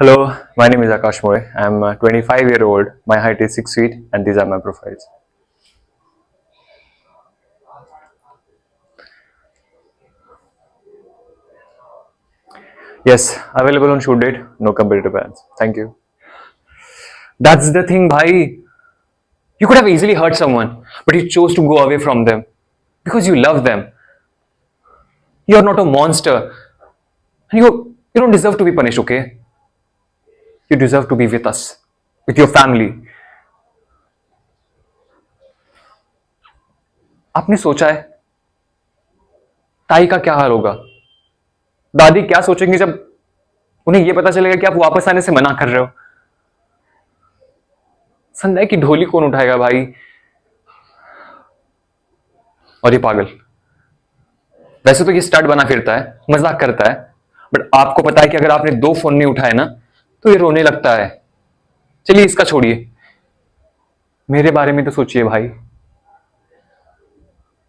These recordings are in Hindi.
Hello, my name is Akash Moy. I'm 25-year-old. My height is 6 feet, and these are my profiles. Yes, available on shoot date. No competitive bands. Thank you. That's the thing, bhai. You could have easily hurt someone, but you chose to go away from them because you love them. You're not a monster, and you don't deserve to be punished. Okay? You deserve to be with us, with your family. आपने सोचा है ताई का क्या हाल होगा? दादी क्या सोचेंगी जब उन्हें यह पता चलेगा कि आप वापस आने से मना कर रहे हो? संध्या की ढोली कौन उठाएगा भाई? और ये पागल, वैसे तो ये स्टड बना फिरता है, मजाक करता है, बट आपको पता है कि अगर आपने 2 फोन नहीं उठाए ना तो ये रोने लगता है। चलिए इसका छोड़िए, मेरे बारे में तो सोचिए भाई।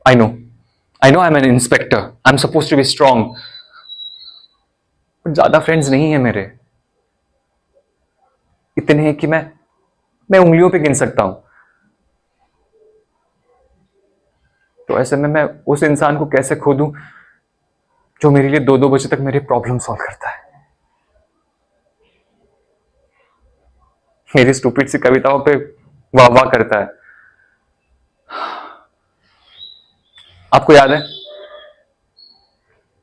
I know I am an inspector, I am suppose to be strong, but ज्यादा फ्रेंड्स नहीं है मेरे। इतने हैं कि मैं उंगलियों पे गिन सकता हूं। तो ऐसे में मैं उस इंसान को कैसे खो दूं जो मेरे लिए 2-2 बजे तक मेरे प्रॉब्लम सॉल्व करता है, मेरी स्टूपिड सी कविताओं पे वाह वाह करता है। आपको याद है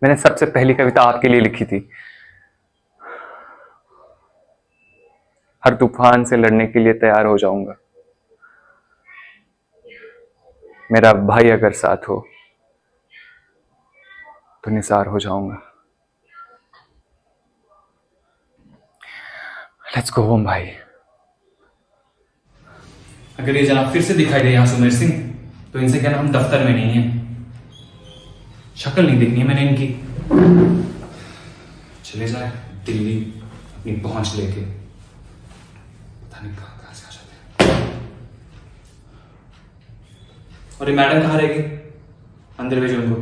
मैंने सबसे पहली कविता आपके लिए लिखी थी? हर तूफान से लड़ने के लिए तैयार हो जाऊंगा, मेरा भाई अगर साथ हो तो निसार हो जाऊंगा। लेट्स गो होम भाई। अगर ये जनाब फिर से दिखाई दे यहां सुमेर सिंह, तो इनसे कहना हम दफ्तर में नहीं है। शक्ल नहीं देखनी है मैंने इनकी। चले जाए दिल्ली अपनी पहुंच लेके, पता नहीं कहां कहां से आ जाते हैं। और ये मैडम कहां रहेगी? अंदर भेजो उनको।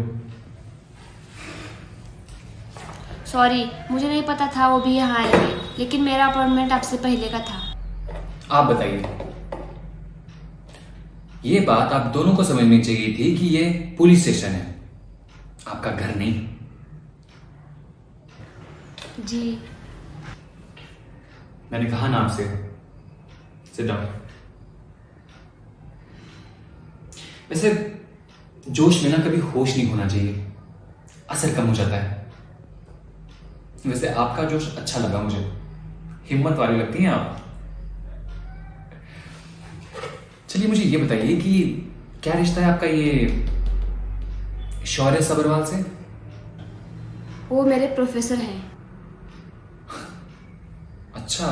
सॉरी, मुझे नहीं पता था वो भी यहाँ आएंगे, लेकिन मेरा अपॉइंटमेंट आपसे पहले का था। आप बताइए, ये बात आप दोनों को समझनी चाहिए थी कि ये पुलिस स्टेशन है, आपका घर नहीं। जी मैंने कहा ना आपसे, सिट डाउन। वैसे जोश में ना कभी होश नहीं होना चाहिए, असर कम हो जाता है। वैसे आपका जोश अच्छा लगा मुझे, हिम्मत वाली लगती हैं आप। चलिए मुझे ये बताइए कि क्या रिश्ता है आपका ये शौर्य सबरवाल से? वो मेरे प्रोफेसर हैं। अच्छा,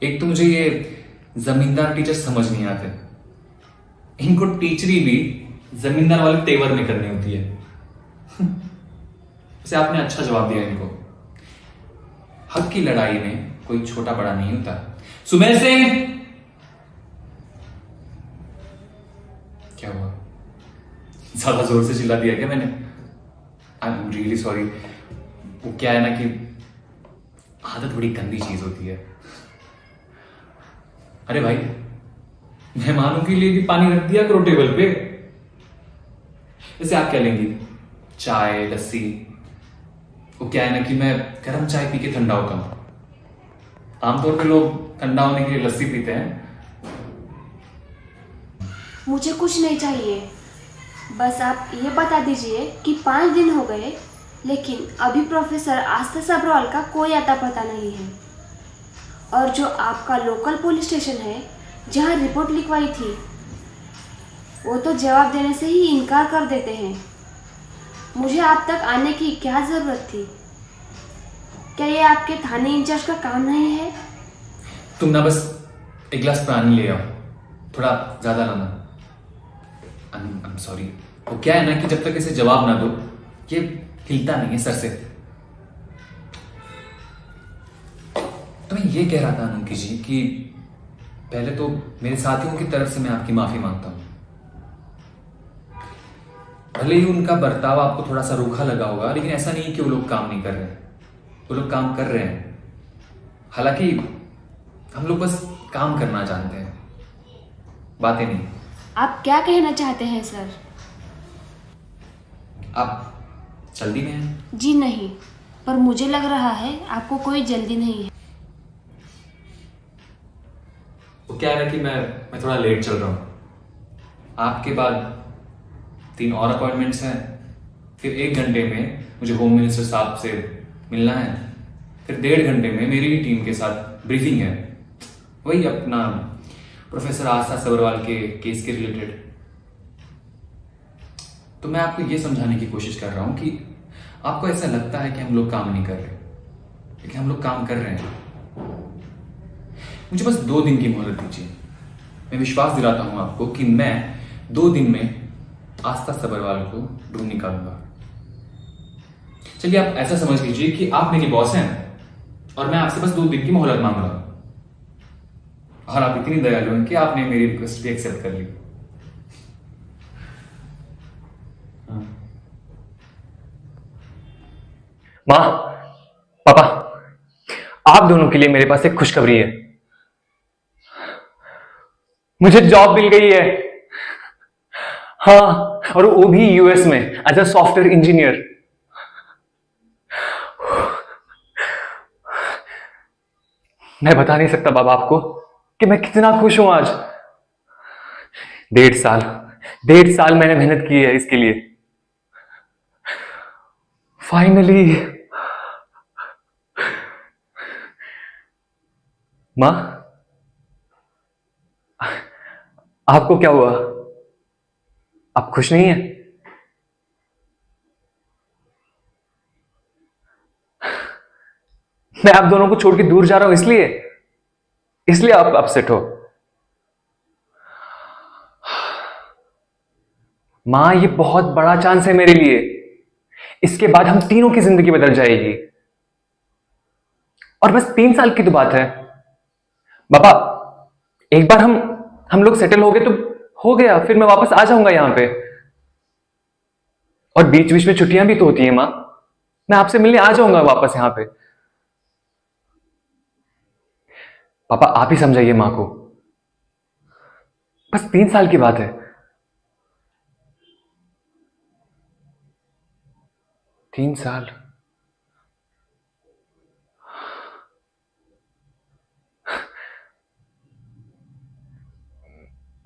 एक तो मुझे ये जमींदार टीचर समझ नहीं आते, इनको टीचरी भी जमींदार वाले तेवर में करनी होती है। वैसे आपने अच्छा जवाब दिया इनको। हक की लड़ाई में कोई छोटा बड़ा नहीं होता। सुमेर सिंह, क्या हुआ? ज्यादा जोर से चिल्ला दिया क्या मैंने? I am really sorry. वो क्या है ना कि आदत बड़ी गंदी चीज होती है। अरे भाई, मेहमानों के लिए भी पानी रख दिया करो टेबल पे। वैसे आप क्या लेंगी? चाय, लस्सी? वो क्या है ना कि मैं गर्म चाय पी के ठंडा होता हूं। आमतौर पे लोग ठंडा होने के लिए लस्सी पीते हैं। मुझे कुछ नहीं चाहिए, बस आप ये बता दीजिए कि 5 दिन हो गए, लेकिन अभी प्रोफेसर आस्था सबरवाल का कोई अता पता नहीं है। और जो आपका लोकल पुलिस स्टेशन है जहाँ रिपोर्ट लिखवाई थी, वो तो जवाब देने से ही इनकार कर देते हैं। मुझे आप तक आने की क्या ज़रूरत थी? क्या ये आपके थाने इंचार्ज का काम नहीं है? तुम ना बस एक गिलास पानी ले आओ, थोड़ा ज्यादा लाना। I am sorry. वो क्या है ना कि जब तक इसे जवाब ना दो ये हिलता नहीं है सर से। तो मैं ये कह रहा था अनुकी जी कि पहले तो मेरे साथियों की तरफ से मैं आपकी माफी मांगता हूं। भले ही उनका बर्ताव आपको थोड़ा सा रूखा लगा होगा, लेकिन ऐसा नहीं कि वो लोग काम नहीं कर रहे। वो लोग काम कर रहे हैं, हालांकि हम लोग बस काम करना जानते हैं, बातें नहीं। आप क्या कहना चाहते हैं सर? आप जल्दी में हैं? जी नहीं, पर मुझे लग रहा है आपको कोई जल्दी नहीं है। वो क्या है कि मैं थोड़ा लेट चल रहा हूँ। आपके बाद 3 और अपॉइंटमेंट्स हैं, फिर 1 घंटे में मुझे होम मिनिस्टर साहब से मिलना है, फिर 1.5 घंटे में मेरी टीम के साथ ब्रीफिंग है, वही अपना प्रोफेसर आस्था सबरवाल के केस के रिलेटेड। तो मैं आपको ये समझाने की कोशिश कर रहा हूं कि आपको ऐसा लगता है कि हम लोग काम नहीं कर रहे, लेकिन हम लोग काम कर रहे हैं। मुझे बस 2 दिन की मोहलत दीजिए। मैं विश्वास दिलाता हूं आपको कि मैं 2 दिन में आस्था सबरवाल को ढूंढ निकालूंगा। चलिए आप ऐसा समझ लीजिए कि आप मेरी बॉस हैं और मैं आपसे बस 2 दिन की मोहलत मांग रहा हूं, और आप इतनी दयालु हैं कि आपने मेरी रिक्वेस्ट भी एक्सेप्ट कर ली। माँ, पापा, आप दोनों के लिए मेरे पास एक खुशखबरी है। मुझे जॉब मिल गई है। हाँ, और वो भी यूएस में एज अ सॉफ्टवेयर इंजीनियर। मैं बता नहीं सकता बाबा आपको कि मैं कितना खुश हूं आज। 1.5 साल मैंने मेहनत की है इसके लिए। फाइनली। मां, आपको क्या हुआ? आप खुश नहीं हैं? मैं आप दोनों को छोड़ के दूर जा रहा हूं इसलिए आप अपसेट हो। मां, ये बहुत बड़ा चांस है मेरे लिए। इसके बाद हम तीनों की जिंदगी बदल जाएगी। और बस 3 साल की तो बात है बाबा। एक बार हम लोग सेटल हो गए तो हो गया, फिर मैं वापस आ जाऊंगा यहां पे। और बीच बीच में छुट्टियां भी तो होती हैं मां, मैं आपसे मिलने आ जाऊंगा वापस यहां पे। पापा आप ही समझाइए मां को, बस 3 साल की बात है। 3 साल।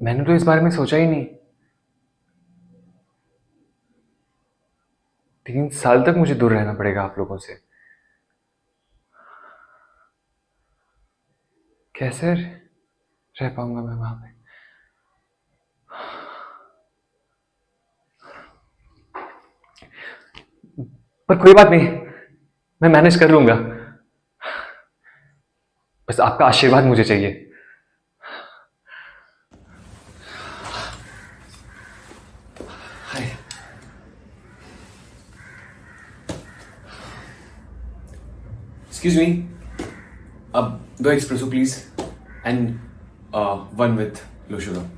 मैंने तो इस बारे में सोचा ही नहीं। 3 साल तक मुझे दूर रहना पड़ेगा आप लोगों से। कैसे रह पाऊंगा मैं वहां पे? पर कोई बात नहीं, मैं मैनेज कर लूंगा। बस आपका आशीर्वाद मुझे चाहिए। हाय। एक्सक्यूज मी, अब 2 espresso please and 1 with low sugar.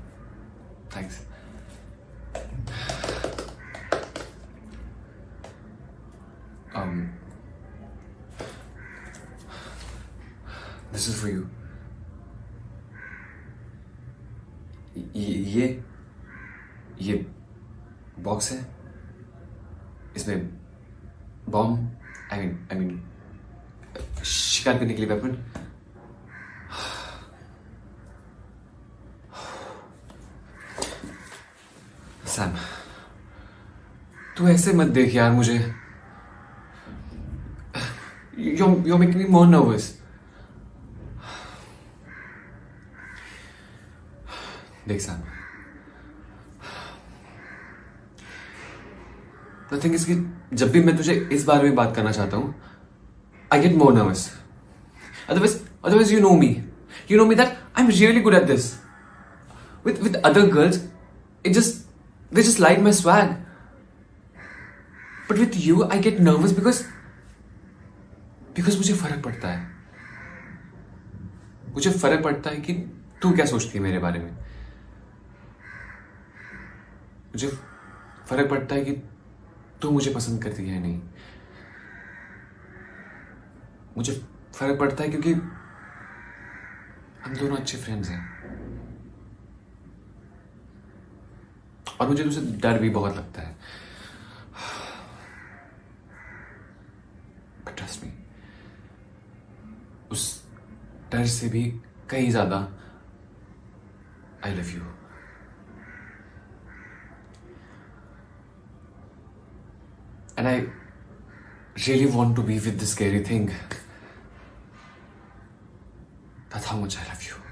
Thanks. This is for you. ये बॉक्स है, इसमें बॉम्ब, आई मीन शिकार करने के लिए वेपन। सैम, तू ऐसे मत देख यार मुझे। You're making me more nervous. देख सैम, द थिंग इज कि जब भी मैं तुझे इस बारे में बात करना चाहता हूं, I get more nervous. Otherwise you know me. You know me that I'm really good at this. With other girls, they just like my swag. But with you, I get nervous because मुझे फर्क पड़ता है। मुझे फर्क पड़ता है कि तू क्या सोचती है मेरे बारे में। मुझे फर्क पड़ता है कि तू मुझे पसंद करती है या नहीं। मुझे फर्क पड़ता है क्योंकि हम दोनों अच्छे फ्रेंड्स हैं और मुझे तुझसे डर भी बहुत लगता है। But trust me, उस डर से भी कहीं ज्यादा I love you. And I really want to be with this scary thing. That's how much I love you.